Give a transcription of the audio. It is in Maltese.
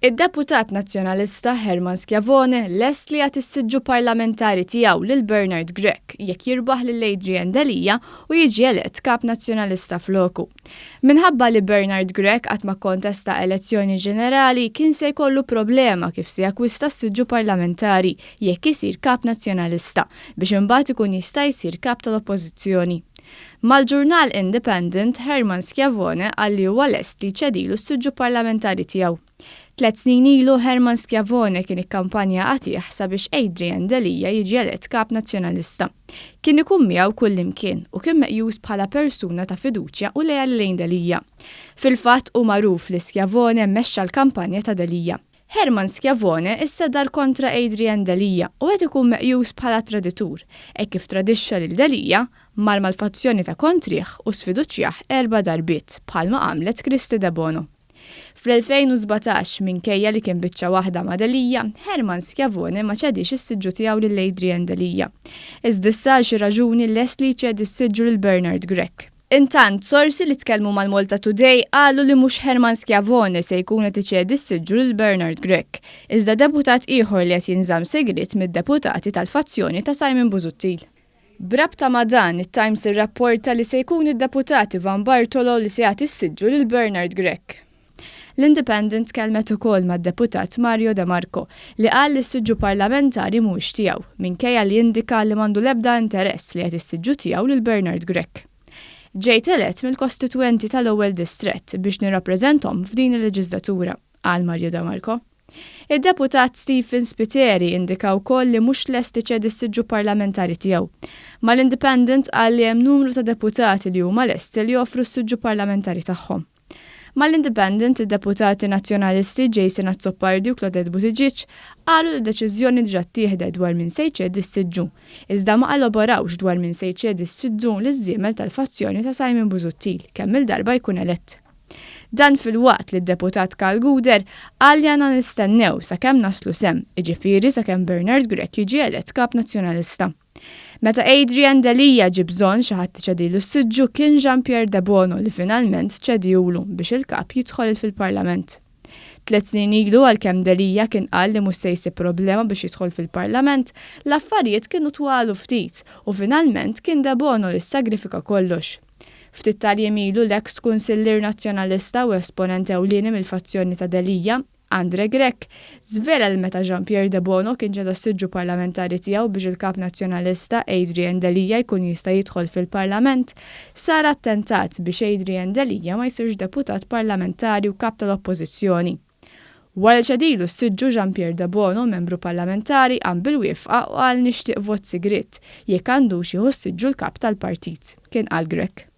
Id-Deputat Nazzjonalista Herman Schiavone lest li jagħti s-siġġu parlamentari tiegħu lil Bernard Grech jekk jirbaħ lil Adrian Delija u jiġi elett kap nazzjonalista floku. Minħabba li Bernard Grech qatt ma kontesta elezzjoni ġenerali kien se jkollu problema kif se jakkwista s-siġġu parlamentari jekk isir kap nazzjonalista biex imbagħad ikun jista' jsir kap tal-Oppożizzjoni. Mal-ġurnal Independent, Herman Schiavone qal li huwa lest li jċedilu s-siġġu parlamentari tiegħu. 3 snin ilu Herman Schiavone kien ikkampanja qatih sabiex Adrian Delija jiġi elett kap nazzjonalista. Kien ikun miegħu kullimkien u kien meqjus bħala persuna ta' fiduċja u lejha lejn Delija. Fil-fatt hu magħruf li Schiavone mexxa l-kampanja ta' Delija. Herman Schiavone issa dar kontra Adrian Delija u qed ikun meqjus bħala traditur, hekk kif tradixxa lil Delija mar mal-fazzjoni ta' kontrih u sfiduċjah 4 darbiet bħalma għamlet Kristi De Bono. Fl-2017 minkejja li kien biċċa waħda ma' Delija, Herman Schiavone ma ċedix is-siġġu tiegħu lil Adrian Delija. Iżda issa xi raġuni lest li jċedi s-siġġu lil Bernard Grech. Intant, sorsi li tkellmu mal-Malta Today qalu li mhux Herman Schiavone se jkun qed iċedi s-siġġu lil Bernard Grech, iżda deputat ieħor li qed jinżamm segret mid-deputati tal-fazzjoni ta' Simon Busuttil. Brabta ma' dan, it-Times irrapporta li se jkun id-deputati Van Bartolo li se jagħti s-siġġu lil Bernard Grech. L-Independent kelmet ukoll mad-deputat Mario De Marco li qal li s-siġġu parlamentari mhuwiex tiegħu minkejja li jindika li m'għandu l-ebda interess li qed is-siġġu tiegħu lil Bernard Grech. Ġejt elett mill-kostituenti tal-ewwel distrett biex nirrappreżenthom f'din il-leġislatura, qal Mario De Marco. Id-deputat Stephen Spiteri indika wkoll li mhux lest iċedi s-siġġu parlamentari tiegħu. Mal-Independent qal li hemm numru ta' deputati li huma lesti li joffru s-siġġu parlamentari tagħhom. Mal-Independent, id-deputati nazzjonalisti Jason Azzopardi u Claudette Buttigieg qalu li d-deċiżjoni diġà ttieħdet dwar min se jċedi s-siġġu, iżda ma elaborawx dwar min se jċedi s-siġġu liż-żiemel tal-fazzjoni ta' Simon Busuttil kemm il-darba jkun elett. Dan fil-waqt li d-deputat Karl Guder qal li għandna nistennew sakemm naslu sem, jiġifieri sakemm Bernard Grech jiġi elett kap nazzjonalista. Meta Adrian Delija ġib bżonn xi ħadd iċedilu s-siġġu kien Jean-Pierre De Bono li finalment ċedihulu biex il-kap jidħol fil-Parlament. 3 snin ilu għalkemm Delija kien qal li mhux se jsib problema biex jidħol fil-Parlament, l-affarijiet kienu twalu ftit u finalment kien De Bono li sagrifika kollox. Ftit tal-jiem ilu l-eks kunsillier nazzjonalista u esponent ewlieni mill-fazzjoni ta' Delija, Andre Grech, żvela l meta Jean-Pierre De Bono kien ġeda s-siġġu parlamentari tiegħu biex il-kap nazzjonalista Adrian Delija jkun jista' jidħol fil-Parlament, sar attentat biex Adrian Delija ma jsirx deputat parlamentari u kap tal-Oppożizzjoni. Wara ċedilu s-siġġu Jean-Pierre De Bono, membru parlamentari, qam bil-wifqa u qal nixtieq vot sigriet jekk għandux jieħu s-siġġu l-kap tal-partit, kien qal Grech.